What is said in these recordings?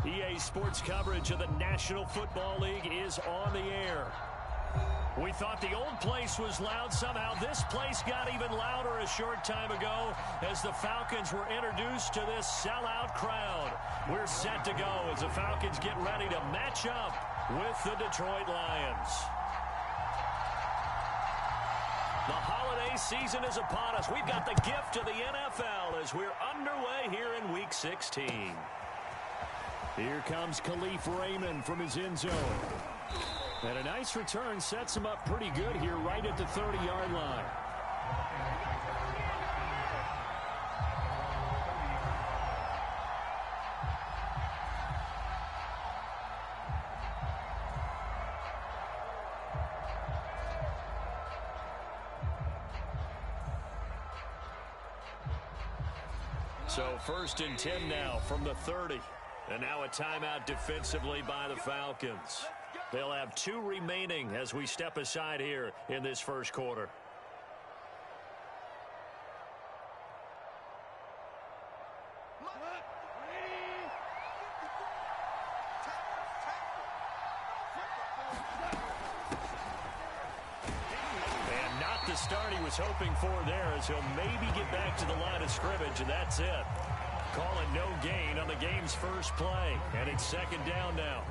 EA Sports coverage of the National Football League is on the air. We thought the old place was loud. Somehow this place got even louder a short time ago as the Falcons were introduced to this sellout crowd. We're set to go as the Falcons get ready to match up with the Detroit Lions. The holiday season is upon us. We've got the gift of the NFL as we're underway here in Week 16. Here comes Khalif Raymond from his end zone. And a nice return sets him up pretty good here right at the 30-yard line. So 1st and 10 now from the 30. And now a timeout defensively by the Falcons. They'll have 2 remaining as we step aside here in this first quarter. And not the start he was hoping for there as he'll maybe get back to the line of scrimmage, and that's it. Calling no gain on the game's first play, and it's 2nd down now.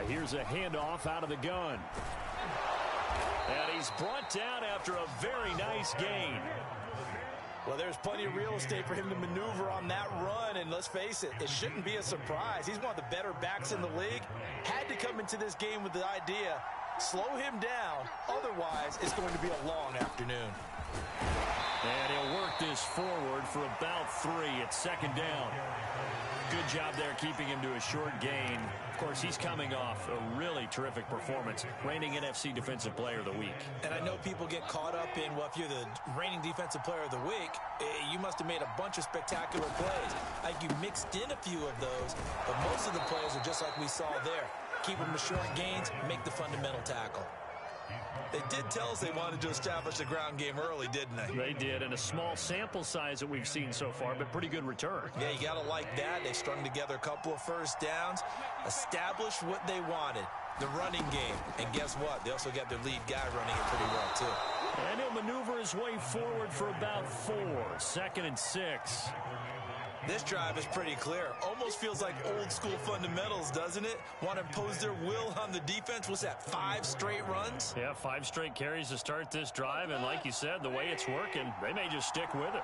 Here's a handoff out of the gun. And he's brought down after a very nice gain. Well, there's plenty of real estate for him to maneuver on that run, and let's face it, it shouldn't be a surprise. He's one of the better backs in the league. Had to come into this game with the idea, slow him down, otherwise it's going to be a long afternoon. And he'll work this forward for about 3 at 2nd down. Good job there keeping him to a short gain. Of course, he's coming off a really terrific performance, reigning NFC Defensive Player of the Week. And I know people get caught up in, well, if you're the reigning Defensive Player of the Week, you must have made a bunch of spectacular plays. I think you mixed in a few of those, but most of the plays are just like we saw there. Keep them to short gains, make the fundamental tackle. They did tell us they wanted to establish the ground game early, didn't they? They did, and a small sample size that we've seen so far, but pretty good return. Yeah, you got to like that. They strung together a couple of first downs, established what they wanted, the running game. And guess what? They also got their lead guy running it pretty well, too. And he'll maneuver his way forward for about 4, 2nd and 6. This drive is pretty clear. Almost feels like old school fundamentals, doesn't it? Want to impose their will on the defense. What's that, 5 straight runs? Yeah, 5 straight carries to start this drive. And like you said, the way it's working, they may just stick with it.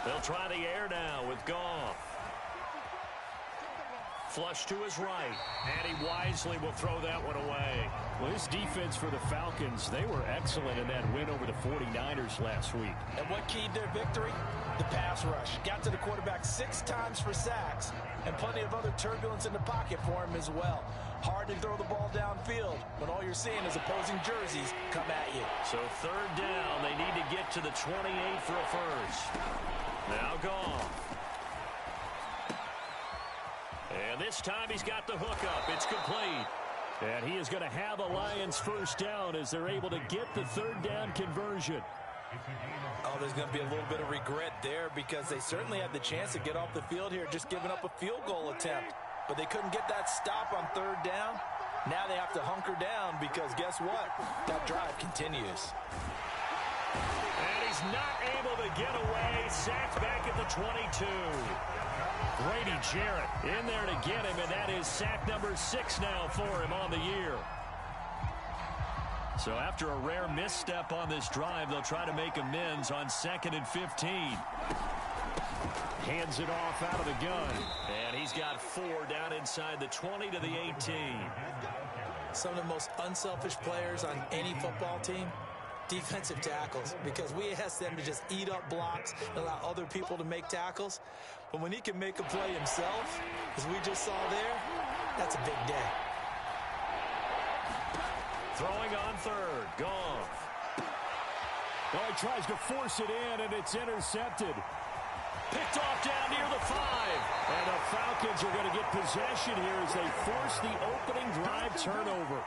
They'll try the air now with Goff. Flush to his right, and he wisely will throw that one away. Well, this defense for the Falcons, they were excellent in that win over the 49ers last week. And what keyed their victory? The pass rush. Got to the quarterback 6 times for sacks, and plenty of other turbulence in the pocket for him as well. Hard to throw the ball downfield when all you're seeing is opposing jerseys come at you. So 3rd down, they need to get to the 28 for a first. Now Goff. And this time he's got the hook up. It's complete. And he is going to have a Lions first down as they're able to get the 3rd down conversion. Oh, there's going to be a little bit of regret there because they certainly had the chance to get off the field here, just giving up a field goal attempt. But they couldn't get that stop on 3rd down. Now they have to hunker down because guess what? That drive continues. And he's not able to get away. Sacked back at the 22. Grady Jarrett in there to get him, and that is sack number 6 now for him on the year. So after a rare misstep on this drive, they'll try to make amends on 2nd and 15. Hands it off out of the gun. And he's got 4 down inside the 20 to the 18. Some of the most unselfish players on any football team defensive tackles, because we ask them to just eat up blocks and allow other people to make tackles. But when he can make a play himself, as we just saw there, that's a big day. Throwing on third. Goff. Well, he tries to force it in, and it's intercepted. Picked off down near the 5. And the Falcons are going to get possession here as they force the opening drive turnover.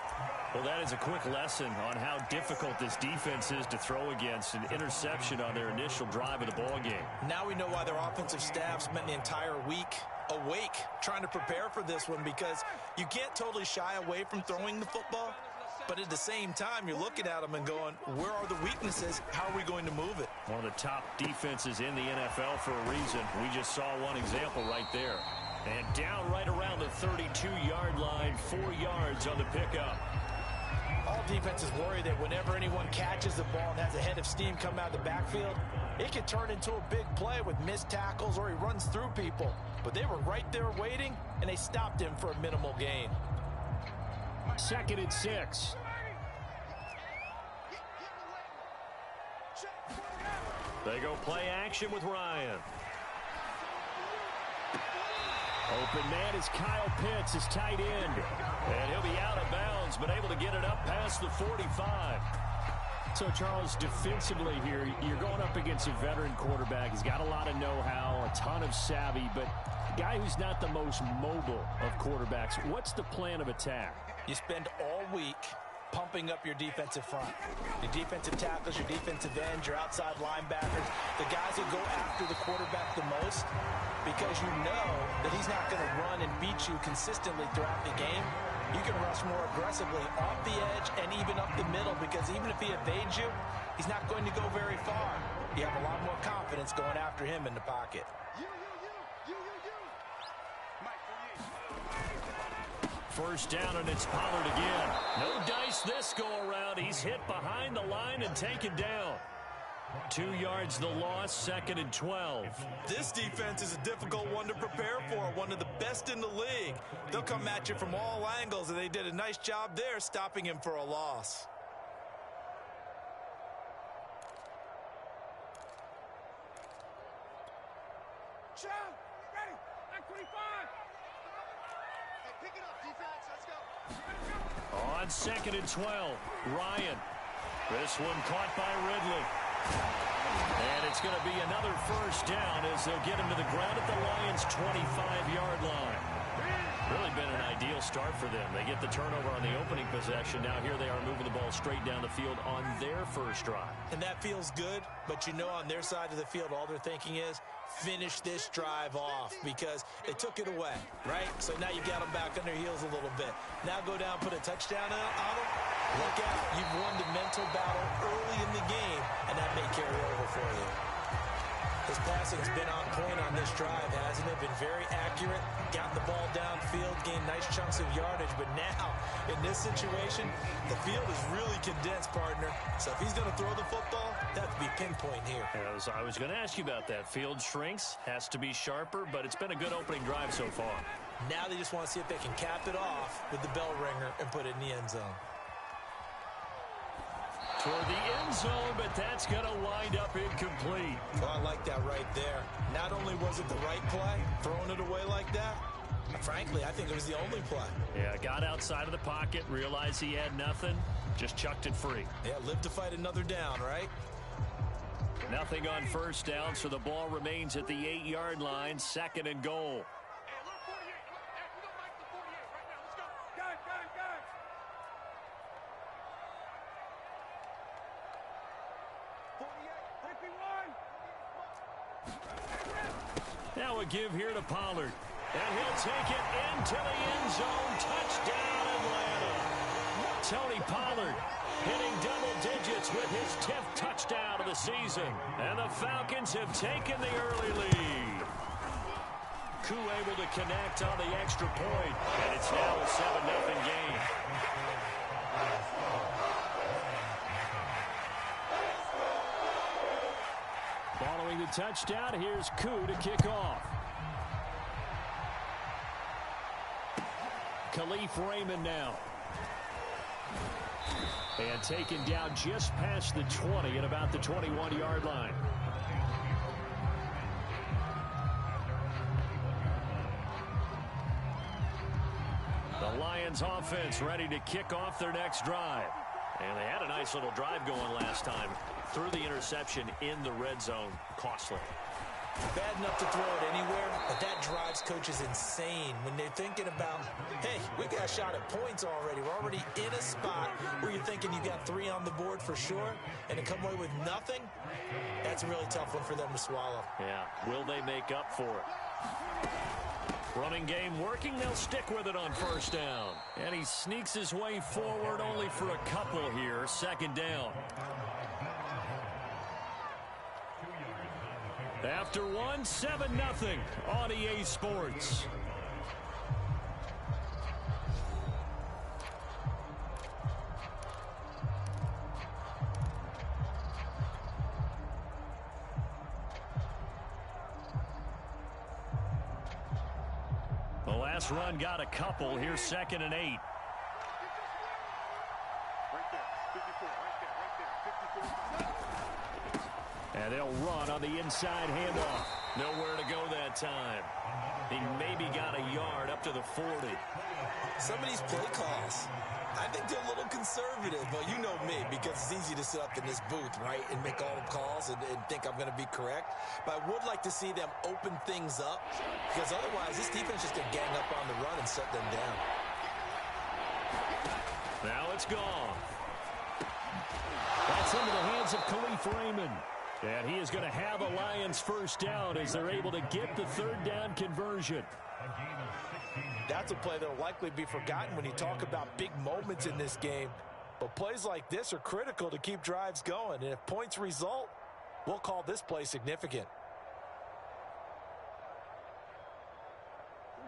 Well, that is a quick lesson on how difficult this defense is to throw against. An interception on their initial drive of the ball game. Now we know why their offensive staff spent the entire week awake trying to prepare for this one, because you can't totally shy away from throwing the football. But at the same time, you're looking at them and going, where are the weaknesses? How are we going to move it? One of the top defenses in the NFL for a reason. We just saw one example right there. And down right around the 32-yard line, 4 yards on the pickup. All defenses worry that whenever anyone catches the ball and has a head of steam come out of the backfield, it can turn into a big play with missed tackles or he runs through people. But they were right there waiting, and they stopped him for a minimal gain. 2nd and 6. They go play action with Ryan. Open man is Kyle Pitts, his tight end. And he'll be out of bounds, but able to get it up past the 45. So, Charles, defensively here, you're going up against a veteran quarterback. He's got a lot of know-how, a ton of savvy, but a guy who's not the most mobile of quarterbacks. What's the plan of attack? You spend all week pumping up your defensive front. Your defensive tackles, your defensive ends, your outside linebackers, the guys who go after the quarterback the most, because you know that he's not going to run and beat you consistently throughout the game. You can rush more aggressively off the edge and even up the middle, because even if he evades you, he's not going to go very far. You have a lot more confidence going after him in the pocket. First down, and it's Pollard again. No dice this go-around. He's hit behind the line and taken down. 2 yards the loss, 2nd and 12. This defense is a difficult one to prepare for, one of the best in the league. They'll come at you from all angles, and they did a nice job there stopping him for a loss. On 2nd and 12, Ryan. This one caught by Ridley. And it's going to be another first down as they'll get him to the ground at the Lions' 25-yard line. Really been an ideal start for them. They get the turnover on the opening possession. Now here they are moving the ball straight down the field on their first drive. And that feels good, but you know on their side of the field all they're thinking is finish this drive off, because they took it away, right? So now you've got them back on their heels a little bit. Now go down, put a touchdown on them. Look out, you've won the mental battle early in the game, and that may carry over for you. His passing's been on point on this drive, hasn't it? Been very accurate, gotten the ball downfield, gained nice chunks of yardage, but now, in this situation, the field is really condensed, partner. So if he's going to throw the football, that would be pinpoint here. I was going to ask you about that. Field shrinks, has to be sharper, but it's been a good opening drive so far. Now they just want to see if they can cap it off with the bell ringer and put it in the end zone. Toward the end zone, but that's going to wind up incomplete. Oh, I like that right there. Not only was it the right play, throwing it away like that, frankly, I think it was the only play. Yeah, got outside of the pocket, realized he had nothing, just chucked it free. Yeah, live to fight another down, right? Nothing on first down, so the ball remains at the 8-yard line, 2nd and goal. Now a give here to Pollard. And he'll take it into the end zone. Touchdown, Atlanta. Tony Pollard hitting double digits with his 10th touchdown of the season. And the Falcons have taken the early lead. Koo able to connect on the extra point. And it's now a 7-0 game. Following the touchdown, here's Koo to kick off. Khalif Raymond now. And taken down just past the 20 at about the 21-yard line. The Lions offense ready to kick off their next drive. And they had a nice little drive going last time. Threw the interception in the red zone. Costly. Bad enough to throw it anywhere, but that drives coaches insane when they're thinking about, hey, we got a shot at points already. We're already in a spot where you're thinking you got 3 on the board for sure, and to come away with nothing, that's a really tough one for them to swallow. Yeah, will they make up for it? Running game working, they'll stick with it on first down. And he sneaks his way forward only for a couple here, second down. After 7-0 on EA Sports. The last run got a couple. Here's 2nd and 8. And they'll run on the inside handoff. Nowhere to go that time. He maybe got a yard up to the 40. Some of these play calls, I think they're a little conservative, but you know me, because it's easy to sit up in this booth, right, and make all the calls and think I'm going to be correct. But I would like to see them open things up, because otherwise this defense is just going to gang up on the run and shut them down. Now it's gone. That's into the hands of Khalif Raymond. And he is going to have a Lions first down as they're able to get the 3rd down conversion. That's a play that will likely be forgotten when you talk about big moments in this game. But plays like this are critical to keep drives going. And if points result, we'll call this play significant.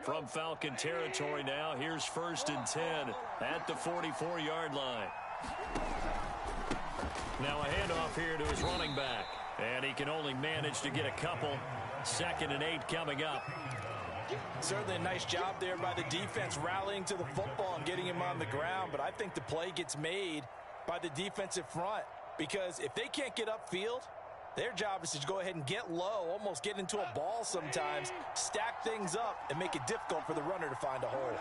From Falcon territory now, here's 1st and 10 at the 44-yard line. Now a handoff here to his running back. And he can only manage to get a couple. 2nd and 8 coming up. Certainly a nice job there by the defense rallying to the football and getting him on the ground. But I think the play gets made by the defensive front. Because if they can't get upfield, their job is to go ahead and get low, almost get into a ball sometimes, stack things up, and make it difficult for the runner to find a hole.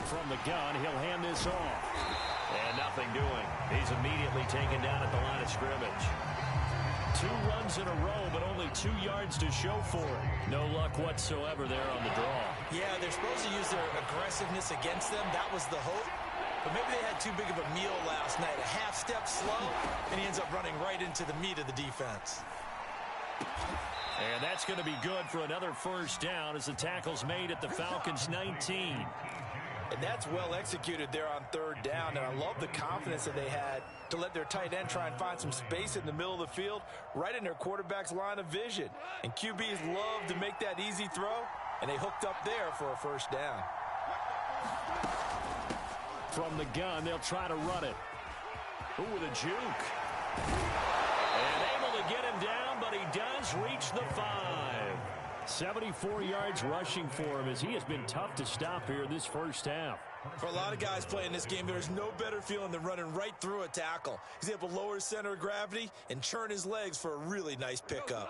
From the gun, he'll hand this off. And nothing doing. He's immediately taken down at the line of scrimmage. 2 runs in a row, but only 2 yards to show for it. No luck whatsoever there on the draw. Yeah, they're supposed to use their aggressiveness against them. That was the hope. But maybe they had too big of a meal last night. A half step slow, and he ends up running right into the meat of the defense. And that's going to be good for another first down as the tackle's made at the Falcons' 19. And that's well executed there on 3rd down. And I love the confidence that they had to let their tight end try and find some space in the middle of the field, right in their quarterback's line of vision. And QBs love to make that easy throw, and they hooked up there for a first down. From the gun, they'll try to run it. Ooh, with a juke. And able to get him down, but he does reach the 5. 74 yards rushing for him as he has been tough to stop here this first half. For a lot of guys playing this game, there's no better feeling than running right through a tackle. He's able to lower his center of gravity and churn his legs for a really nice pickup.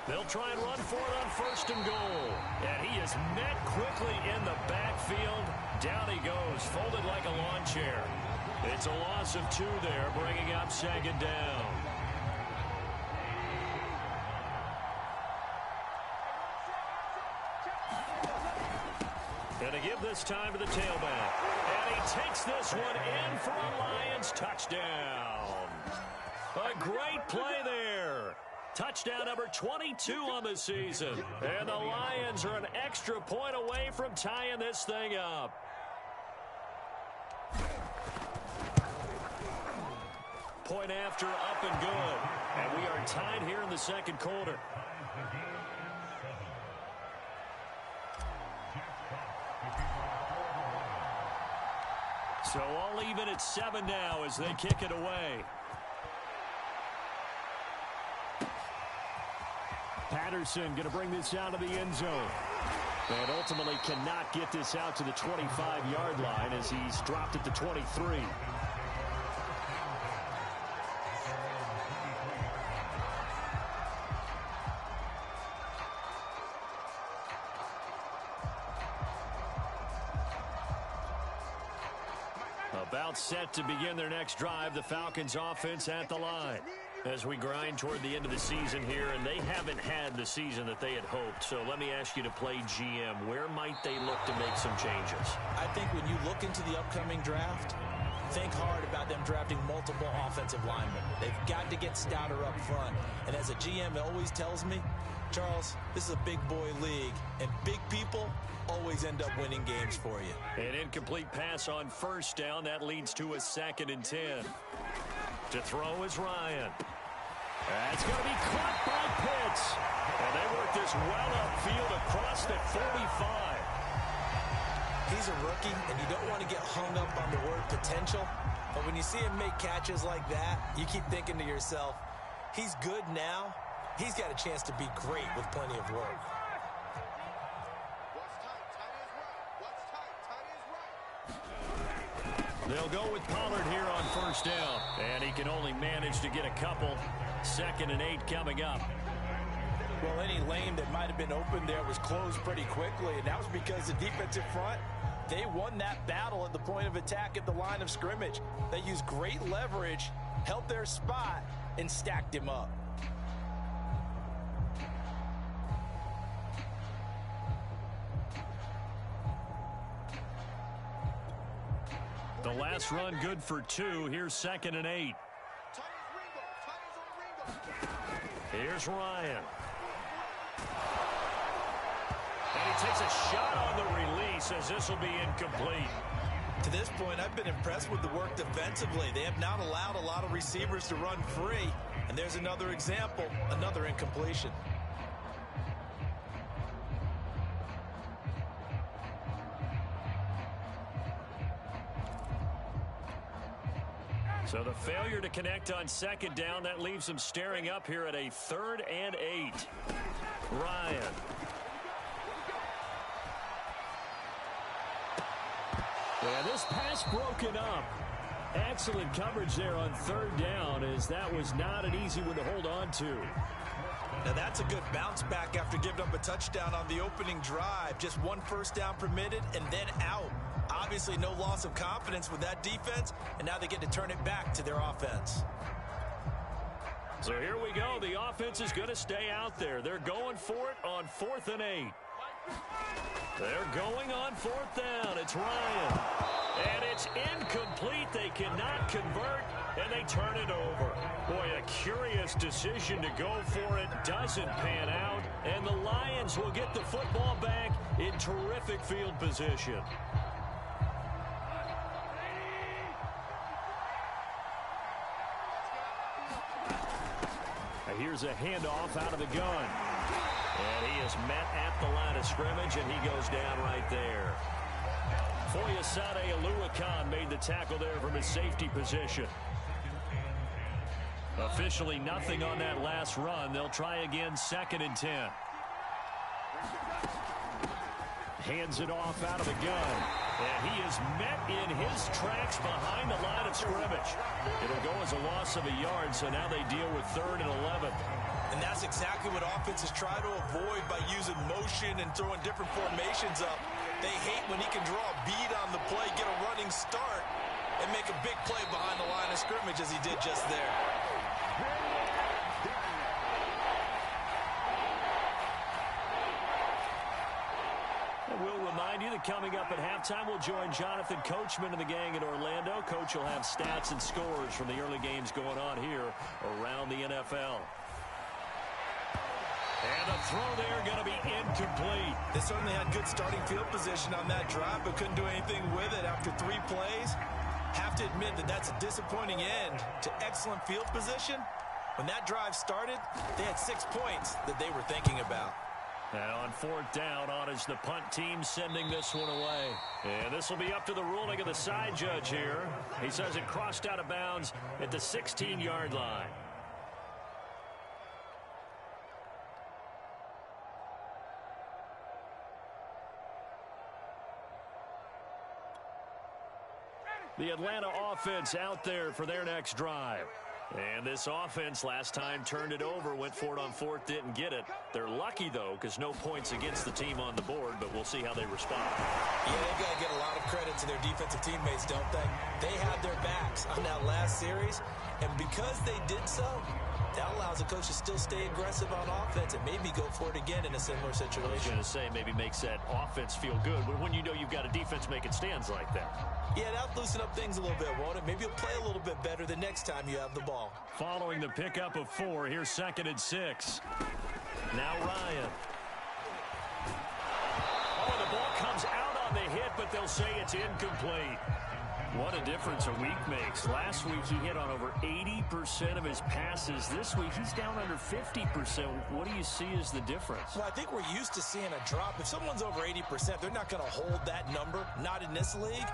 They'll try and run for it on 1st and goal. And he is met quickly in the backfield. Down he goes, folded like a lawn chair. It's a loss of 2 there, bringing up 2nd down. Going to give this time to the tailback. And he takes this one in for a Lions touchdown. A great play there. Touchdown number 22 on the season. And the Lions are an extra point away from tying this thing up. Point after, up and good. And we are tied here in the 2nd quarter. So all even at 7 now as they kick it away. Patterson going to bring this out of the end zone. And ultimately cannot get this out to the 25-yard line as he's dropped at the 23. About set to begin their next drive, the Falcons offense at the line. As we grind toward the end of the season here, and they haven't had the season that they had hoped. So let me ask you to play GM. Where might they look to make some changes? I think when you look into the upcoming draft, think hard about them drafting multiple offensive linemen. They've got to get stouter up front. And as a GM, it always tells me, Charles, this is a big boy league, and big people always end up winning games for you. An incomplete pass on first down. That leads to a 2nd and 10. To throw is Ryan. That's going to be caught by Pitts. And they work this well upfield across the 45. He's a rookie, and you don't want to get hung up on the word potential. But when you see him make catches like that, you keep thinking to yourself, he's good now. He's got a chance to be great with plenty of work. They'll go with Pollard here on first down. And he can only manage to get a couple. 2nd and 8 coming up. Well, any lane that might have been open there was closed pretty quickly, and that was because the defensive front, they won that battle at the point of attack at the line of scrimmage. They used great leverage, held their spot, and stacked him up. The last run good for 2. Here's 2nd and 8. Here's Ryan. And he takes a shot on the release as this will be incomplete. To this point, I've been impressed with the work defensively. They have not allowed a lot of receivers to run free. And there's another example, another incompletion. So the failure to connect on 2nd down, that leaves them staring up here at a 3rd and 8. Ryan. And this pass broken up. Excellent coverage there on 3rd down, as that was not an easy one to hold on to. Now that's a good bounce back after giving up a touchdown on the opening drive. Just 1 first down permitted and then out. Obviously no loss of confidence with that defense, and now they get to turn it back to their offense. So here we go. The offense is going to stay out there. They're going for it on 4th and 8. They're going on 4th down. It's Ryan. And it's incomplete. They cannot convert, and they turn it over. Boy, a curious decision to go for it. Doesn't pan out, and the Lions will get the football back in terrific field position. Here's a handoff out of the gun. And he is met at the line of scrimmage, and he goes down right there. Foyesade Oluwakan made the tackle there from his safety position. Officially nothing on that last run. They'll try again, 2nd and 10. Hands it off out of the gun. And he is met in his tracks behind the line of scrimmage. It'll go as a loss of a yard, so now they deal with 3rd and 11. And that's exactly what offenses try to avoid by using motion and throwing different formations up. They hate when he can draw a bead on the play, get a running start, and make a big play behind the line of scrimmage as he did just there. We'll remind you that coming up at halftime, we'll join Jonathan Coachman and the gang in Orlando. Coach will have stats and scores from the early games going on here around the NFL. And the throw there going to be incomplete. They certainly had good starting field position on that drive, but couldn't do anything with it after 3 plays. Have to admit that that's a disappointing end to excellent field position. When that drive started, they had 6 points that they were thinking about. And on 4th down, on is the punt team sending this one away. And this will be up to the ruling of the side judge here. He says it crossed out of bounds at the 16-yard line. The Atlanta offense out there for their next drive. And this offense last time turned it over, went for it on fourth, didn't get it. They're lucky, though, because no points against the team on the board, but we'll see how they respond. Yeah, they've got to get a lot of credit to their defensive teammates, don't they? They had their backs on that last series, and because they did so, that allows the coach to still stay aggressive on offense and maybe go for it again in a similar situation. I was going to say, maybe makes that offense feel good when you know you've got a defense making stands like that. Yeah, that'll loosen up things a little bit, won't it? Maybe you'll play a little bit better the next time you have the ball. Following the pickup of 4, here's 2nd and 6. Now Ryan. Oh, the ball comes out on the hit, but they'll say it's incomplete. What a difference a week makes. Last week he hit on over 80% of his passes. This week he's down under 50%. What do you see as the difference? Well, I think we're used to seeing a drop. If someone's over 80%, they're not going to hold that number, not in this league.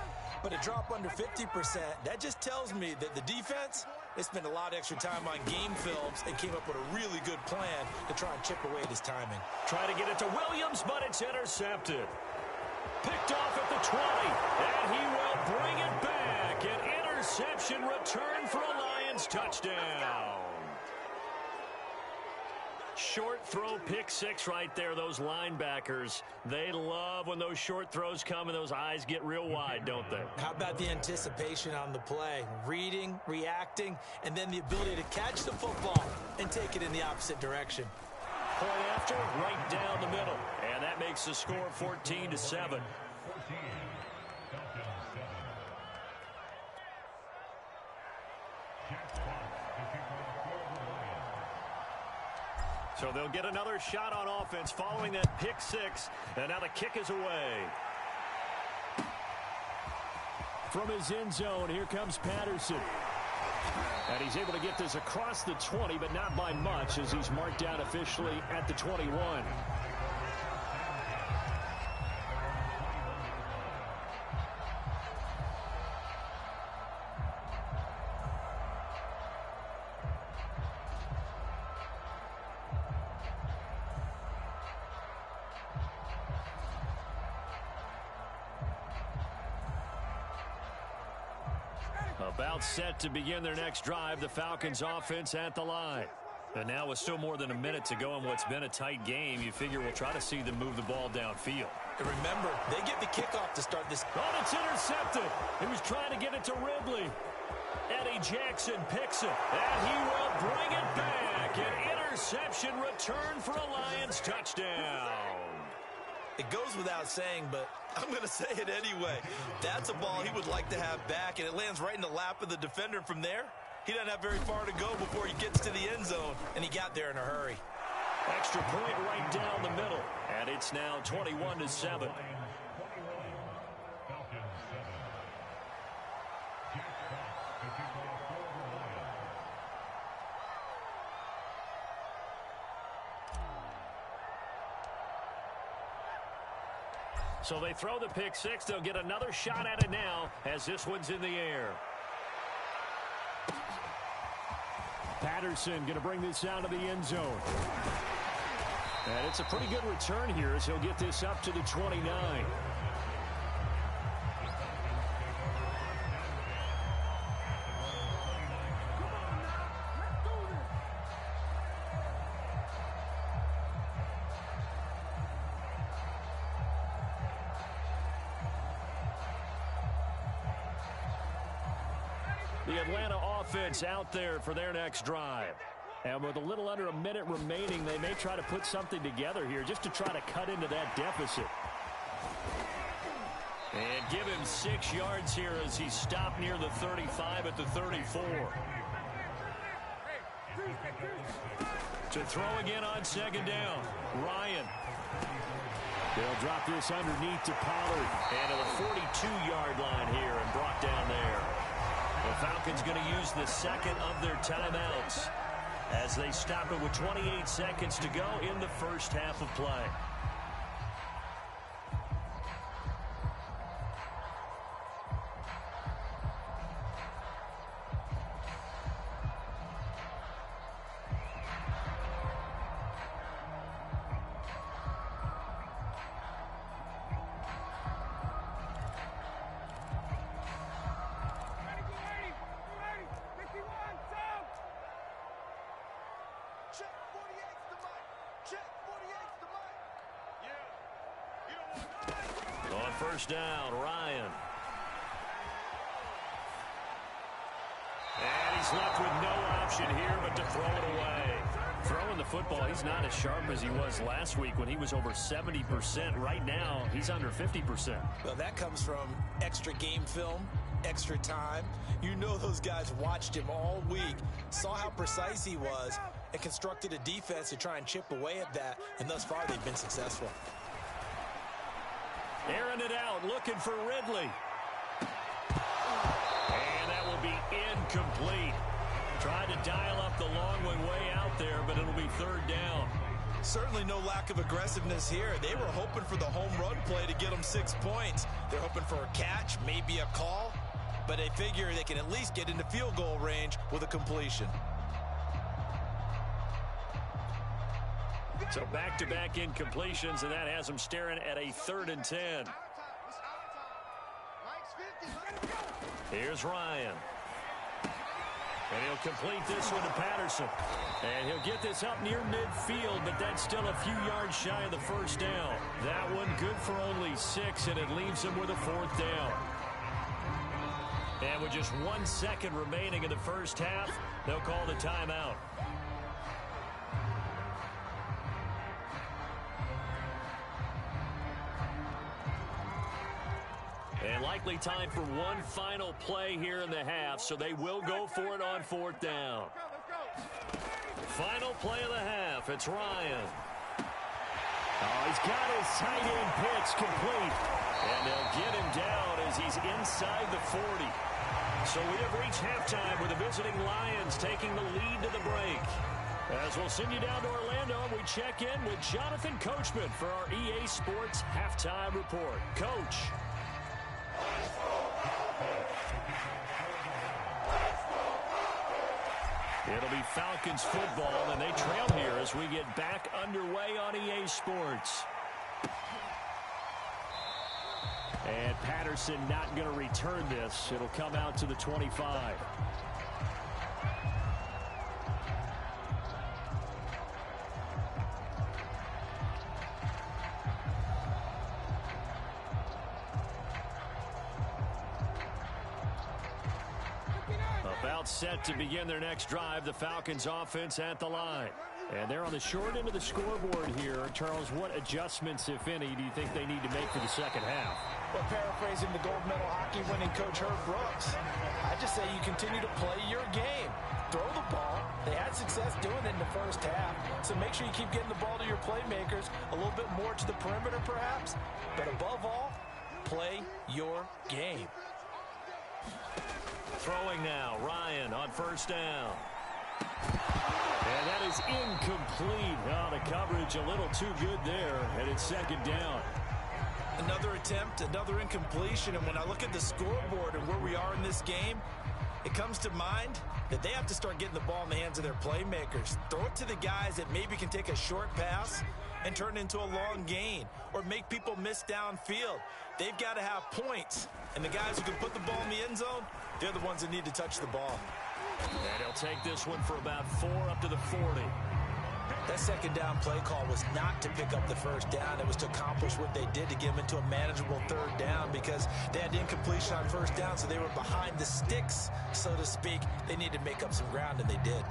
But a drop under 50%, that just tells me that the defense, they spent a lot of extra time on game films and came up with a really good plan to try and chip away at his timing. Try to get it to Williams, but it's intercepted. Picked off at the 20, and he will bring it back. An interception return for a Lions touchdown. Short throw, pick 6 right there. Those linebackers, they love when those short throws come and those eyes get real wide, don't they? How about the anticipation on the play? Reading, reacting, and then the ability to catch the football and take it in the opposite direction. Point after, right down the middle. And that makes the score 14-7. So they'll get another shot on offense following that pick 6. And now the kick is away. From his end zone, here comes Patterson. And he's able to get this across the 20, but not by much, as he's marked down officially at the 21. About set to begin their next drive, the Falcons offense at the line. And now with still more than a minute to go in what's been a tight game, you figure we'll try to see them move the ball downfield. And remember, they get the kickoff to start this. Oh, it's intercepted. He was trying to get it to Ridley. Eddie Jackson picks it, and he will bring it back. An interception return for a Lions touchdown. It goes without saying, but I'm going to say it anyway. That's a ball he would like to have back, and it lands right in the lap of the defender. From there, he doesn't have very far to go before he gets to the end zone, and he got there in a hurry. Extra point right down the middle, and it's now 21-7. So they throw the pick 6. They'll get another shot at it now as this one's in the air. Patterson going to bring this out of the end zone. And it's a pretty good return here as he'll get this up to the 29. The Atlanta offense out there for their next drive. And with a little under a minute remaining, they may try to put something together here just to try to cut into that deficit. And give him 6 yards here as he stopped near the 35 at the 34. To throw again on 2nd down. Ryan. They'll drop this underneath to Pollard. And to the 42-yard line here and brought down there. The Falcons going to use the second of their timeouts as they stop it with 28 seconds to go in the first half of play. On first down, Ryan. And he's left with no option here but to throw it away. Throwing the football, he's not as sharp as he was last week when he was over 70%. Right now, he's under 50%. Well, that comes from extra game film, extra time. You know those guys watched him all week, saw how precise he was, and constructed a defense to try and chip away at that, and thus far they've been successful. Airing it out, looking for Ridley. And that will be incomplete. Tried to dial up the long one way out there, but it'll be third down. Certainly no lack of aggressiveness here. They were hoping for the home run play to get them 6 points. They're hoping for a catch, maybe a call, but they figure they can at least get into field goal range with a completion. So back-to-back incompletions, and that has them staring at a 3rd and 10. Here's Ryan. And he'll complete this one to Patterson. And he'll get this up near midfield, but that's still a few yards shy of the first down. That one good for only 6, and it leaves him with a 4th down. And with just 1 second remaining in the first half, they'll call the timeout. And likely time for one final play here in the half, so they will go for it on 4th down. Final play of the half, it's Ryan. Oh, he's got his tight end pitch complete. And they'll get him down as he's inside the 40. So we have reached halftime with the visiting Lions taking the lead to the break. As we'll send you down to Orlando, we check in with Jonathan Coachman for our EA Sports Halftime Report. Coach. It'll be Falcons football, and they trail here as we get back underway on EA Sports. And Patterson not going to return this. It'll come out to the 25. About set to begin their next drive, the Falcons offense at the line. And they're on the short end of the scoreboard here. Charles, what adjustments, if any, do you think they need to make for the second half? Well, paraphrasing the gold medal hockey winning coach Herb Brooks, I just say you continue to play your game. Throw the ball. They had success doing it in the first half, so make sure you keep getting the ball to your playmakers, a little bit more to the perimeter perhaps, but above all, play your game. Throwing now, Ryan on first down. And that is incomplete. Oh, the coverage a little too good there, and it's second down. Another attempt, another incompletion, and when I look at the scoreboard and where we are in this game, it comes to mind that they have to start getting the ball in the hands of their playmakers. Throw it to the guys that maybe can take a short pass and turn it into a long gain or make people miss downfield. They've got to have points, and the guys who can put the ball in the end zone, they're the ones that need to touch the ball. And he'll take this one for about 4 up to the 40. That second down play call was not to pick up the first down. It was to accomplish what they did to get them into a manageable third down because they had incompletion on first down, so they were behind the sticks, so to speak. They needed to make up some ground, and they did.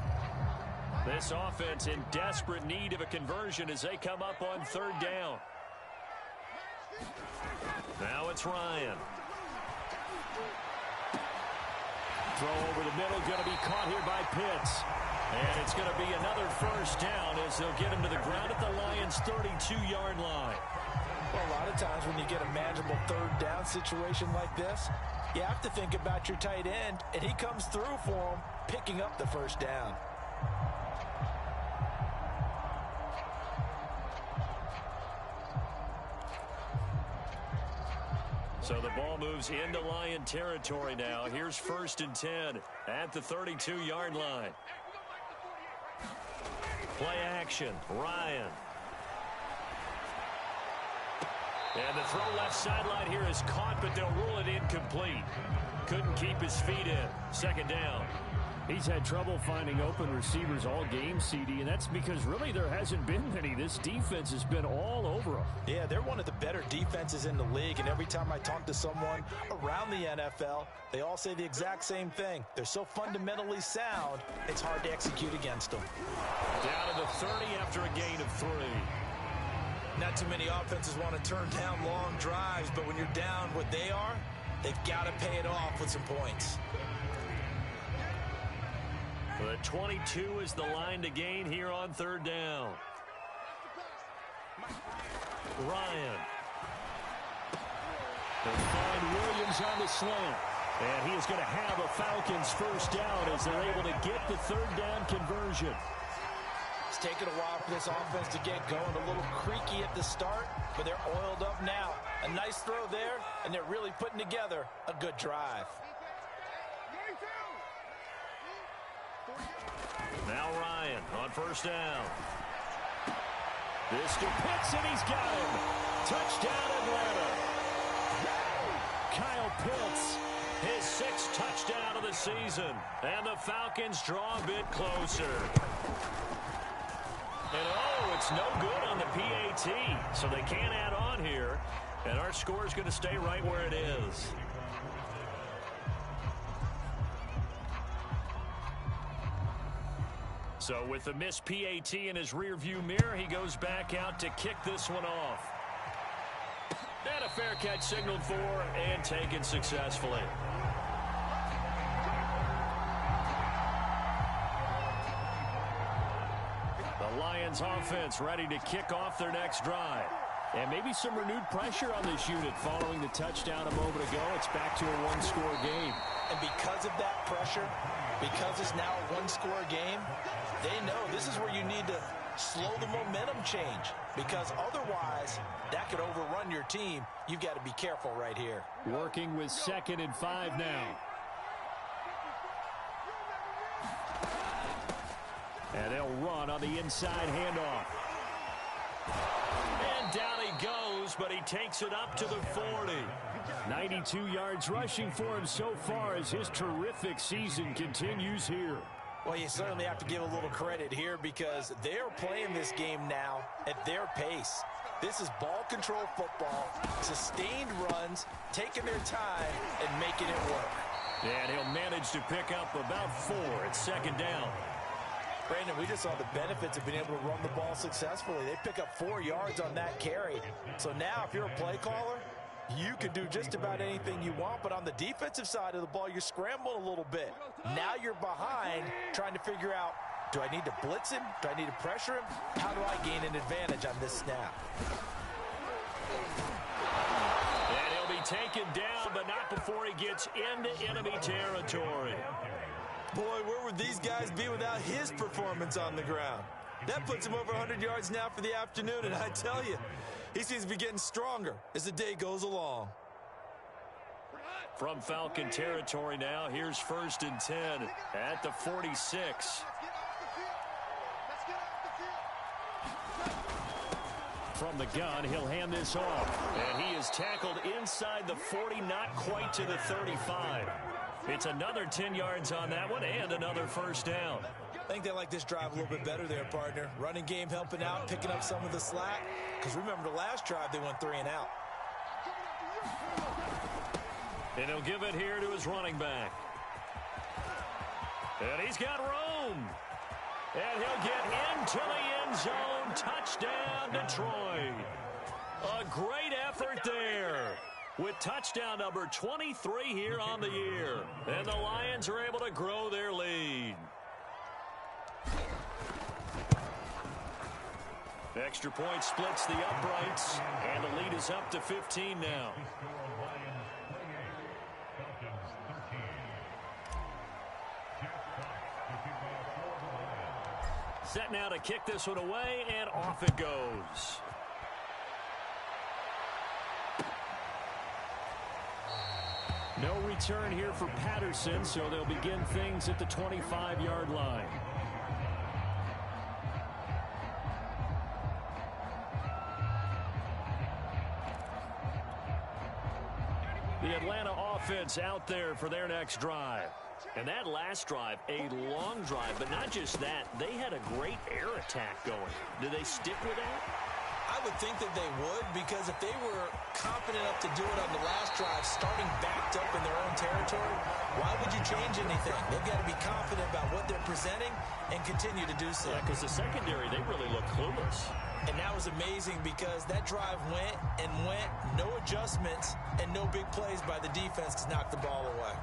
This offense in desperate need of a conversion as they come up on third down. Now it's Ryan. Throw over the middle, going to be caught here by Pitts. And it's going to be another first down as they'll get him to the ground at the Lions' 32-yard line. Well, a lot of times when you get a manageable third down situation like this, you have to think about your tight end, and he comes through for him, picking up the first down. So the ball moves into Lion territory now. Here's 1st and 10 at the 32-yard line. Play action, Ryan. And the throw left sideline here is caught, but they'll rule it incomplete. Couldn't keep his feet in. Second down. He's had trouble finding open receivers all game, CD, and that's because really there hasn't been many. This defense has been all over him. Yeah, they're one of the better defenses in the league, and every time I talk to someone around the NFL, they all say the exact same thing. They're so fundamentally sound, it's hard to execute against them. Down to the 30 after a gain of 3. Not too many offenses want to turn down long drives, but when you're down what they are, they've got to pay it off with some points. The 22 is the line to gain here on 3rd down. Ryan. They'll find Williams on the slant. And he is going to have a Falcons first down as they're able to get the 3rd down conversion. It's taken a while for this offense to get going. A little creaky at the start, but they're oiled up now. A nice throw there, and they're really putting together a good drive. Now Ryan on first down. This to Pitts, and he's got him. Touchdown, Atlanta. Kyle Pitts, his 6th touchdown of the season. And the Falcons draw a bit closer. And oh, it's no good on the PAT. So they can't add on here. And our score is going to stay right where it is. So with the missed PAT in his rearview mirror, he goes back out to kick this one off. And a fair catch signaled for and taken successfully. The Lions offense ready to kick off their next drive. And maybe some renewed pressure on this unit following the touchdown a moment ago. It's back to a one-score game. And because of that pressure, because it's now a one-score game, they know this is where you need to slow the momentum change, because otherwise that could overrun your team. You've got to be careful right here. Working with 2nd and 5 now. And they'll run on the inside handoff. And down he goes, but he takes it up to the 40. 92 yards rushing for him so far as his terrific season continues here. Well, you certainly have to give a little credit here because they're playing this game now at their pace. This is ball control football, sustained runs, taking their time and making it work. And he'll manage to pick up about 4 at 2nd down. Brandon, we just saw the benefits of being able to run the ball successfully. They pick up 4 yards on that carry. So now if you're a play caller, you can do just about anything you want, but on the defensive side of the ball, you're scrambling a little bit. Now you're behind, trying to figure out, do I need to blitz him? Do I need to pressure him? How do I gain an advantage on this snap? And he'll be taken down, but not before he gets into enemy territory. Boy, where would these guys be without his performance on the ground? That puts him over 100 yards now for the afternoon, and I tell you, he seems to be getting stronger as the day goes along. From Falcon territory now, here's 1st and 10 at the 46. From the gun, he'll hand this off. And he is tackled inside the 40, not quite to the 35. It's another 10 yards on that one and another first down. I think they like this drive a little bit better there, partner. Running game helping out, picking up some of the slack. Because remember the last drive, they went 3 and out. And he'll give it here to his running back. And he's got room. And he'll get into the end zone. Touchdown, Detroit. A great effort there. With touchdown number 23 here on the year. And the Lions are able to grow their lead. Extra point splits the uprights, and the lead is up to 15 now. Set now to kick this one away, and off it goes. No return here for Patterson, so they'll begin things at the 25-yard line. The Atlanta offense out there for their next drive. And that last drive, a long drive, but not just that. They had a great air attack going. Do they stick with that? I would think that they would, because if they were confident enough to do it on the last drive, starting backed up in their own territory, why would you change anything? They've got to be confident about what they're presenting and continue to do so. Yeah, because the secondary, they really look clueless. And that was amazing because that drive went and went, no adjustments, and no big plays by the defense to knock the ball away.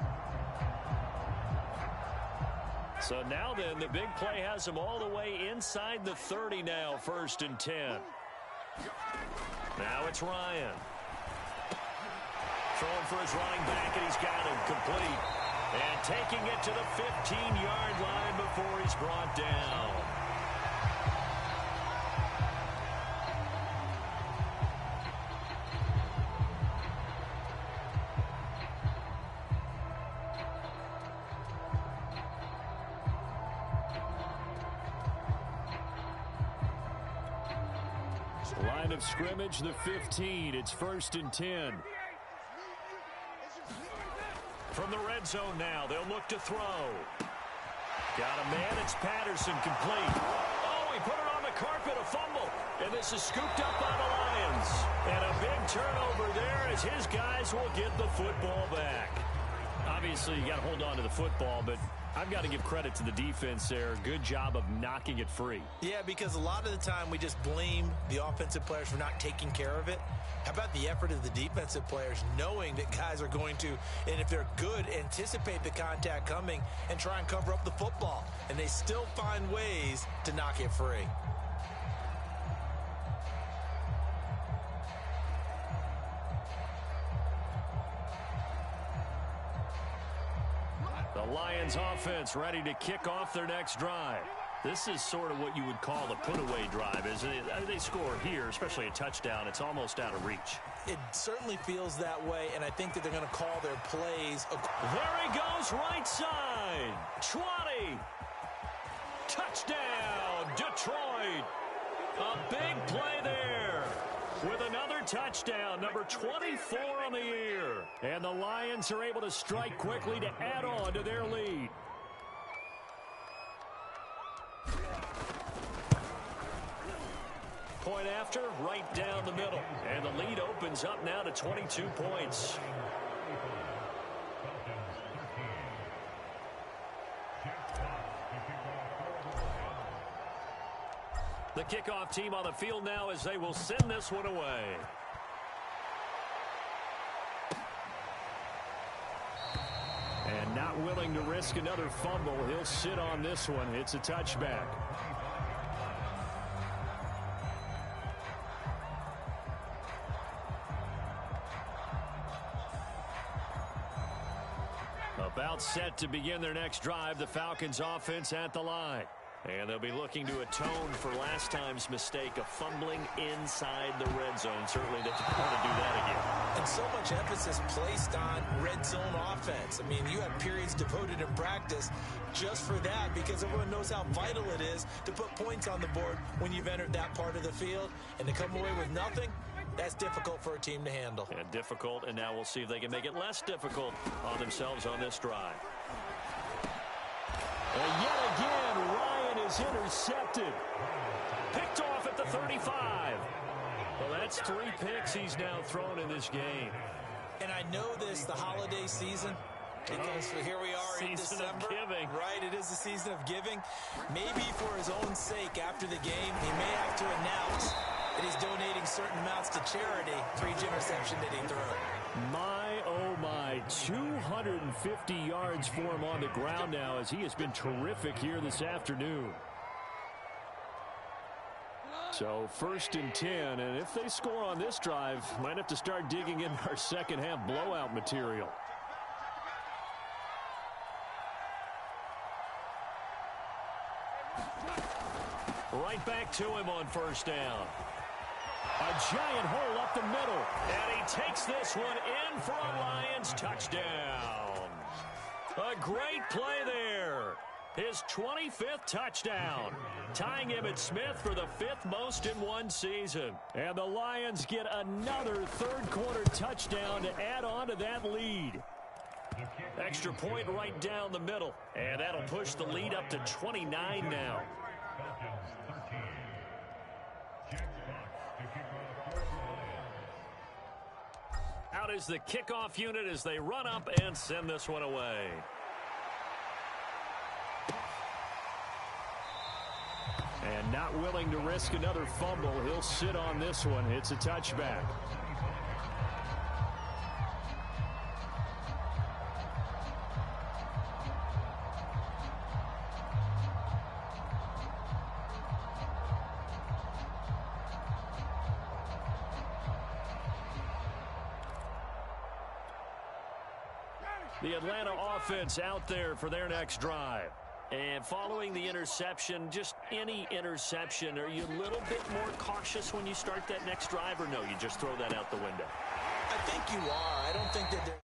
So now then, the big play has them all the way inside the 30 now, 1st and 10. Now it's Ryan. Throwing for his running back, and he's got him complete. And taking it to the 15-yard line before he's brought down. Line of scrimmage, the 15. It's 1st and 10. From the red zone now, they'll look to throw. Got a man, it's Patterson, complete. Oh, he put it on the carpet, a fumble. And this is scooped up by the Lions. And a big turnover there as his guys will get the football back. Obviously, you got to hold on to the football, but I've got to give credit to the defense there. Good job of knocking it free. Yeah, because a lot of the time we just blame the offensive players for not taking care of it. How about the effort of the defensive players knowing that guys are going to, and if they're good, anticipate the contact coming and try and cover up the football. And they still find ways to knock it free. The Lions offense ready to kick off their next drive. This is sort of what you would call the put-away drive, isn't it? They score here, especially a touchdown. It's almost out of reach. It certainly feels that way, and I think that they're going to call their plays. There he goes, right side. 20. Touchdown, Detroit. A big play there with another touchdown, number 24 on the year. And the Lions are able to strike quickly to add on to their lead. Point after, right down the middle. And the lead opens up now to 22 points. The kickoff team on the field now as they will send this one away. And not willing to risk another fumble, he'll sit on this one. It's a touchback. About set to begin their next drive, the Falcons offense at the line. And they'll be looking to atone for last time's mistake of fumbling inside the red zone. Certainly they don't want to do that again. And so much emphasis placed on red zone offense. I mean, you have periods devoted in practice just for that because everyone knows how vital it is to put points on the board when you've entered that part of the field. And to come away with nothing, that's difficult for a team to handle. Yeah, difficult, and now we'll see if they can make it less difficult on themselves on this drive. And yet again, Ryan is intercepted. Picked off at the 35. Well, that's 3 picks he's now thrown in this game. And I know this, the holiday season, because here we are in December. Season of giving. Right, it is the season of giving. Maybe for his own sake after the game, he may have to announce that he's donating certain amounts to charity for each interception that he threw. My, oh my, 250 yards for him on the ground now as he has been terrific here this afternoon. So 1st and 10, and if they score on this drive, might have to start digging in our second half blowout material. Right back to him on 1st down. A giant hole up the middle. And he takes this one in for a Lions touchdown. A great play there. His 25th touchdown. Tying him at Smith for the 5th most in one season. And the Lions get another third quarter touchdown to add on to that lead. Extra point right down the middle. And that'll push the lead up to 29 now. Out is the kickoff unit as they run up and send this one away. And not willing to risk another fumble. He'll sit on this one. It's a touchback. The Atlanta offense out there for their next drive. And following the interception, just any interception, are you a little bit more cautious when you start that next drive, or no, you just throw that out the window? I think you are. I don't think that they're...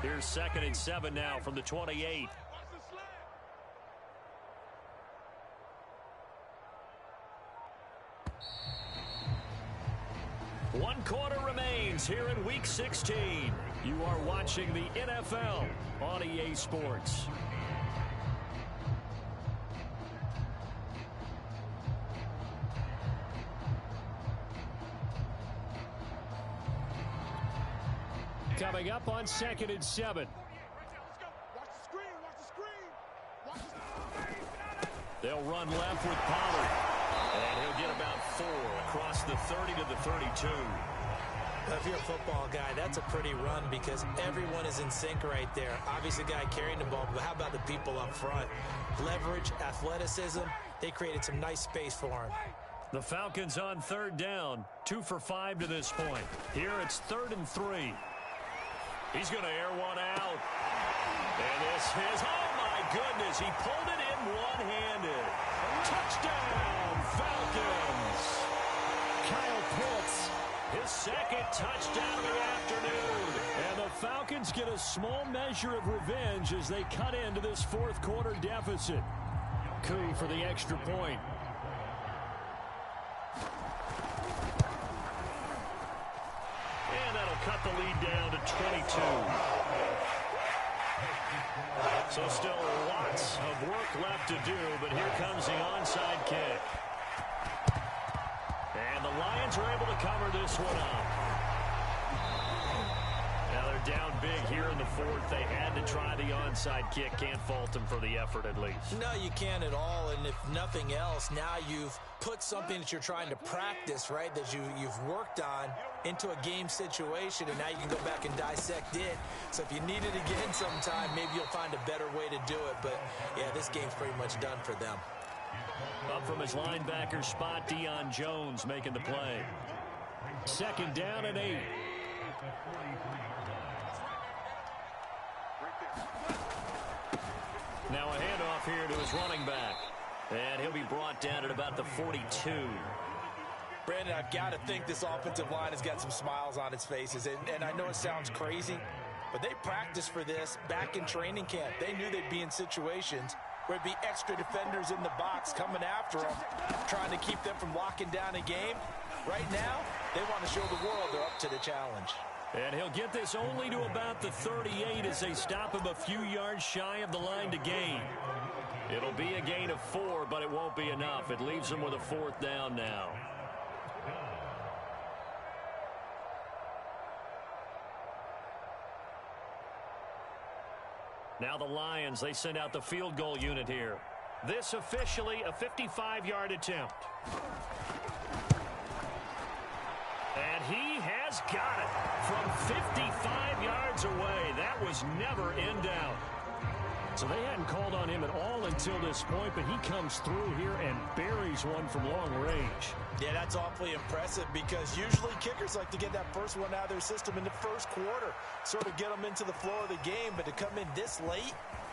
Here's 2nd and 7 now from the 28. One quarter remains here in Week 16. You are watching the NFL on EA Sports. Coming up on 2nd and 7. They'll run left with Pollard. And he'll get about 4 across the 30 to the 32. If you're a football guy, that's a pretty run because everyone is in sync right there. Obviously, the guy carrying the ball, but how about the people up front? Leverage, athleticism, they created some nice space for him. The Falcons on 3rd down, 2 for 5 to this point. Here it's 3rd and 3. He's going to air one out. And this is, oh my goodness, he pulled it in one-handed. Touchdown, Falcons. Kyle Pitts, his 2nd touchdown of the afternoon. And the Falcons get a small measure of revenge as they cut into this 4th quarter deficit. Coup for the extra point. Cut the lead down to 22. So still lots of work left to do, but here comes the onside kick. And the Lions are able to cover this one up. Now they're down big here in the 4th. They had to try the onside kick. Can't fault them for the effort at least. No, you can't at all. And if nothing else, now you've put something that you're trying to practice, right, that you've worked on into a game situation, and now you can go back and dissect it. So if you need it again sometime, maybe you'll find a better way to do it. But, yeah, this game's pretty much done for them. Up from his linebacker spot, Deion Jones making the play. 2nd down and 8. Now a handoff here to his running back. And he'll be brought down at about the 42. Brandon, I've got to think this offensive line has got some smiles on its faces. And I know it sounds crazy, but they practiced for this back in training camp. They knew they'd be in situations where it'd be extra defenders in the box coming after them, trying to keep them from locking down a game. Right now, they want to show the world they're up to the challenge. And he'll get this only to about the 38 as they stop him a few yards shy of the line to gain. It'll be a gain of 4, but it won't be enough. It leaves them with a 4th down now. Now the Lions, they send out the field goal unit here. This officially a 55-yard attempt. And he has got it from 55 yards away. That was never in doubt. So they hadn't called on him at all until this point, but he comes through here and buries one from long range. Yeah, that's awfully impressive because usually kickers like to get that first one out of their system in the first quarter, sort of get them into the flow of the game, but to come in this late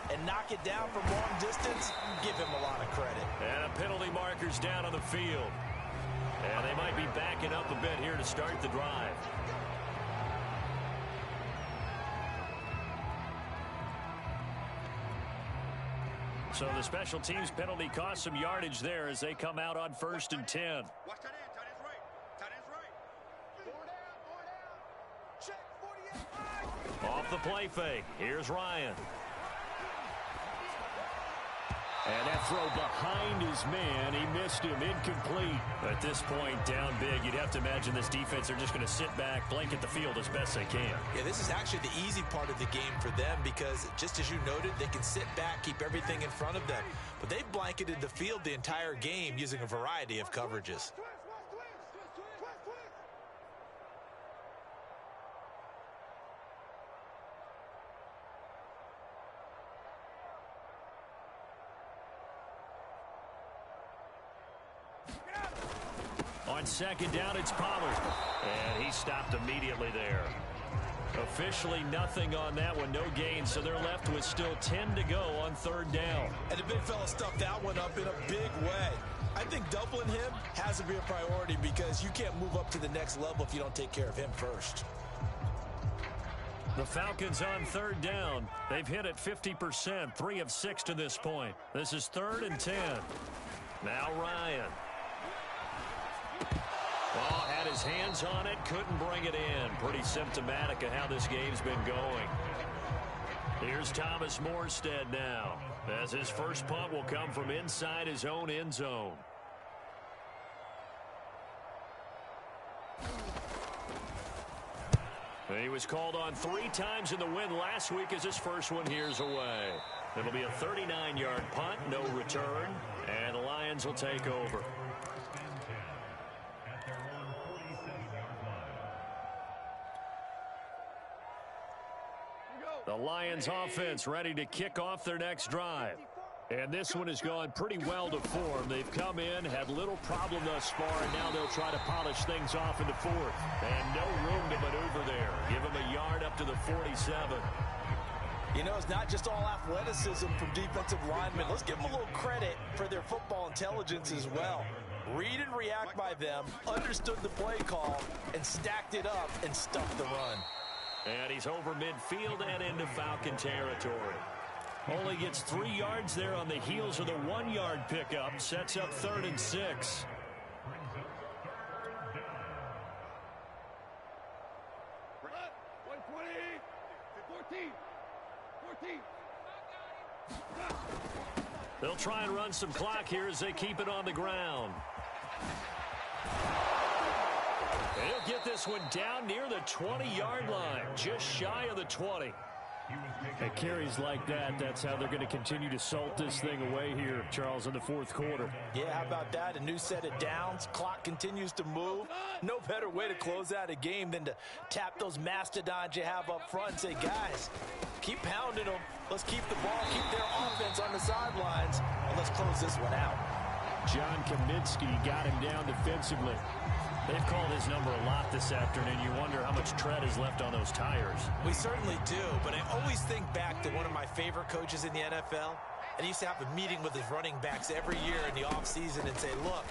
and knock it down from long distance, give him a lot of credit. And a penalty marker's down on the field. And they might be backing up a bit here to start the drive. So the special teams penalty cost some yardage there as they come out on 1st and 10. Watch that end. Tight end's right. Tight end's right. 4 down. Check. 48. Off the play fake. Here's Ryan. And that throw behind his man. He missed him. Incomplete. At this point, down big. You'd have to imagine this defense are just going to sit back, blanket the field as best they can. Yeah, this is actually the easy part of the game for them because, just as you noted, they can sit back, keep everything in front of them. But they've blanketed the field the entire game using a variety of coverages. On 2nd down, it's Pollard. And he stopped immediately there. Officially nothing on that one. No gain, so they're left with still 10 to go on 3rd down. And the big fella stuffed that one up in a big way. I think doubling him has to be a priority because you can't move up to the next level if you don't take care of him first. The Falcons on 3rd down. They've hit it 50%, 3 of 6 to this point. This is 3rd and 10. Now Ryan. Oh, had his hands on it, couldn't bring it in. Pretty symptomatic of how this game's been going. Here's Thomas Morstead now, as his first punt will come from inside his own end zone. He was called on 3 times in the win last week as his first one here's away. It'll be a 39-yard punt, no return, and the Lions will take over. The Lions offense ready to kick off their next drive. And this one has gone pretty well to form. They've come in, had little problem thus far, and now they'll try to polish things off in the 4th. And no room to maneuver there. Give them a yard up to the 47. You know, it's not just all athleticism from defensive linemen. Let's give them a little credit for their football intelligence as well. Read and react by them, understood the play call, and stacked it up and stuffed the run. And he's over midfield and into Falcon territory. Only gets 3 yards there on the heels of the 1-yard pickup. Sets up 3rd and 6. They'll try and run some clock here as they keep it on the ground. They'll get this one down near the 20-yard line, just shy of the 20. At carries like that, that's how they're going to continue to salt this thing away here, Charles, in the 4th quarter. Yeah, how about that? A new set of downs. Clock continues to move. No better way to close out a game than to tap those mastodons you have up front and say, guys, keep pounding them. Let's keep the ball, keep their offense on the sidelines, and let's close this one out. John Kaminsky got him down defensively. They've called his number a lot this afternoon. You wonder how much tread is left on those tires. We certainly do, but I always think back to one of my favorite coaches in the NFL, and he used to have a meeting with his running backs every year in the offseason and say, look,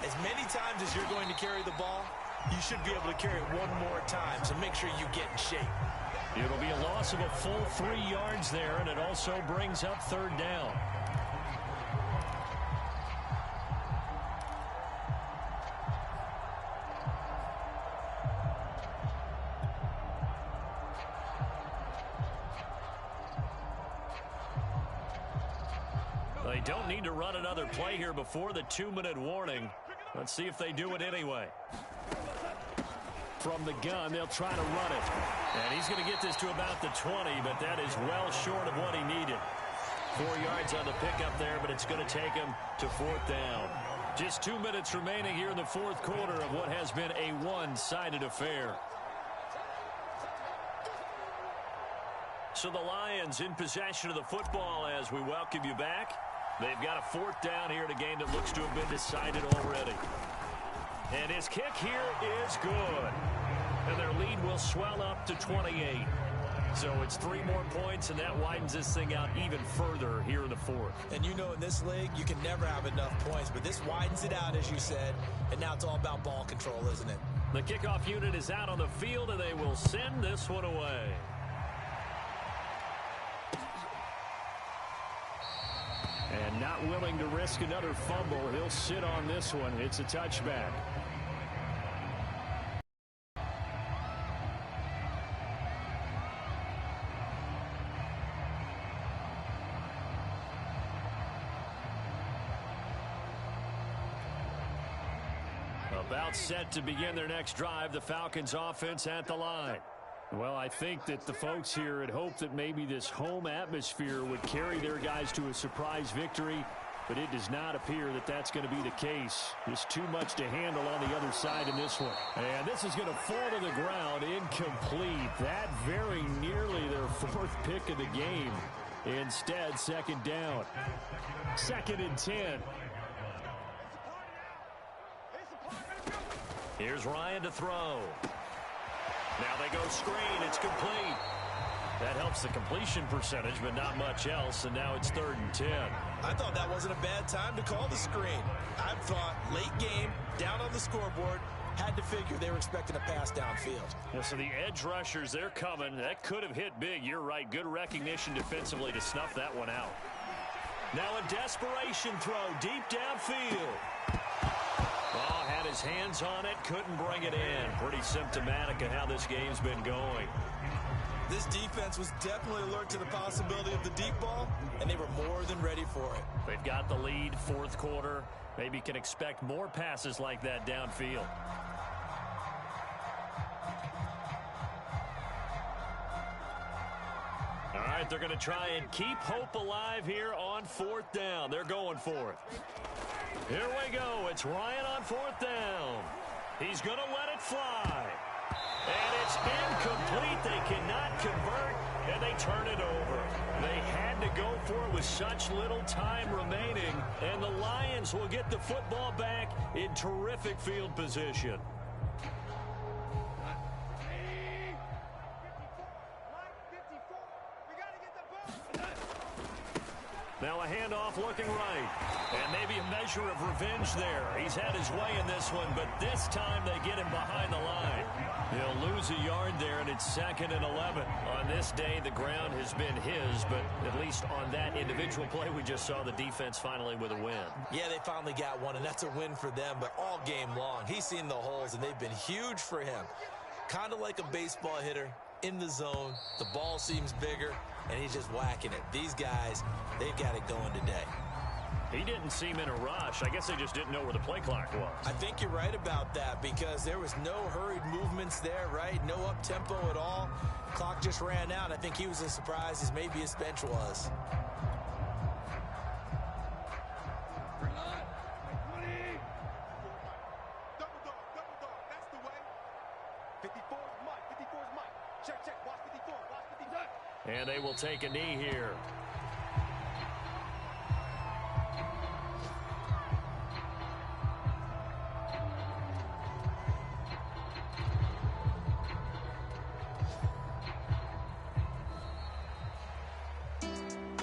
as many times as you're going to carry the ball, you should be able to carry it one more time, so make sure you get in shape. It'll be a loss of a full 3 yards there, and it also brings up 3rd down. They don't need to run another play here before the 2-minute warning. Let's see if they do it anyway. From the gun, they'll try to run it. And he's going to get this to about the 20, but that is well short of what he needed. 4 yards on the pickup there, but it's going to take him to 4th down. Just 2 minutes remaining here in the 4th quarter of what has been a one-sided affair. So the Lions in possession of the football as we welcome you back. They've got a 4th down here in a game that looks to have been decided already. And his kick here is good. And their lead will swell up to 28. So it's 3 more points, and that widens this thing out even further here in the 4th. And you know in this league, you can never have enough points. But this widens it out, as you said. And now it's all about ball control, isn't it? The kickoff unit is out on the field, and they will send this one away. not willing to risk another fumble. He'll sit on this one. It's a touchback. About set to begin their next drive, the Falcons offense at the line. Well, I think that the folks here had hoped that maybe this home atmosphere would carry their guys to a surprise victory, but it does not appear that that's going to be the case. There's too much to handle on the other side in this one. And this is going to fall to the ground, incomplete. That very nearly their fourth pick of the game. Instead, second down. 2nd and 10. Here's Ryan to throw. Now they go screen. It's complete. That helps the completion percentage, but not much else, and now it's 3rd and 10. I thought that wasn't a bad time to call the screen. I thought late game, down on the scoreboard, had to figure they were expecting a pass downfield. Yeah, so the edge rushers, they're coming. That could have hit big. You're right. Good recognition defensively to snuff that one out. Now a desperation throw deep downfield. Oh, had his hands on it, couldn't bring it in. Pretty symptomatic of how this game's been going. This defense was definitely alert to the possibility of the deep ball, and they were more than ready for it. They've got the lead, 4th quarter. Maybe can expect more passes like that downfield. All right, they're going to try and keep hope alive here on 4th down. They're going for it. Here we go. It's Ryan on 4th down. He's going to let it fly. And it's incomplete. They cannot convert, and they turn it over. They had to go for it with such little time remaining, and the Lions will get the football back in terrific field position. Now a handoff looking right. And maybe a measure of revenge there. He's had his way in this one, but this time they get him behind the line. He'll lose a yard there, and it's 2nd and 11. On this day, the ground has been his, but at least on that individual play, we just saw the defense finally with a win. Yeah, they finally got one, and that's a win for them, but all game long, he's seen the holes, and they've been huge for him. Kind of like a baseball hitter in the zone. The ball seems bigger, and he's just whacking it. These guys, they've got it going today. He didn't seem in a rush. I guess they just didn't know where the play clock was. I think you're right about that because there was no hurried movements there, right? No up-tempo at all. Clock just ran out. I think he was as surprised as maybe his bench was. Double dog, that's the way. 54 is Mike, 54 is Mike. Check, watch 54, watch 54. And they will take a knee here.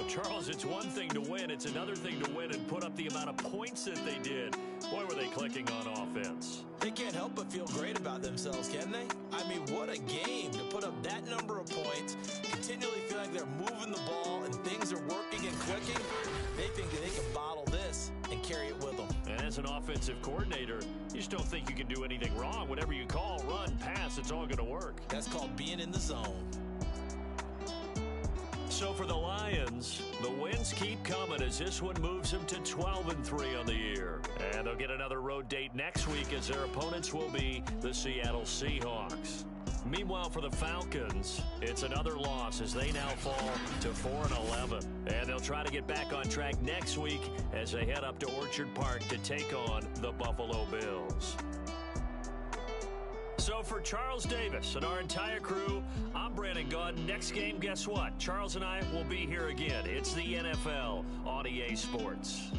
Charles, it's one thing to win. It's another thing to win and put up the amount of points that they did. Boy, were they clicking on offense. They can't help but feel great about themselves, can they? I mean, what a game to put up that number of points, continually feel like they're moving the ball and things are working and clicking. They think that they can bottle this and carry it with them. And as an offensive coordinator, you just don't think you can do anything wrong. Whatever you call, run, pass, it's all going to work. That's called being in the zone. So for the Lions, the wins keep coming as this one moves them to 12-3 on the year. And they'll get another road date next week as their opponents will be the Seattle Seahawks. Meanwhile, for the Falcons, it's another loss as they now fall to 4-11. And they'll try to get back on track next week as they head up to Orchard Park to take on the Buffalo Bills. So for Charles Davis and our entire crew, I'm Brandon Gaudin. Next game, guess what? Charles and I will be here again. It's the NFL on EA Sports.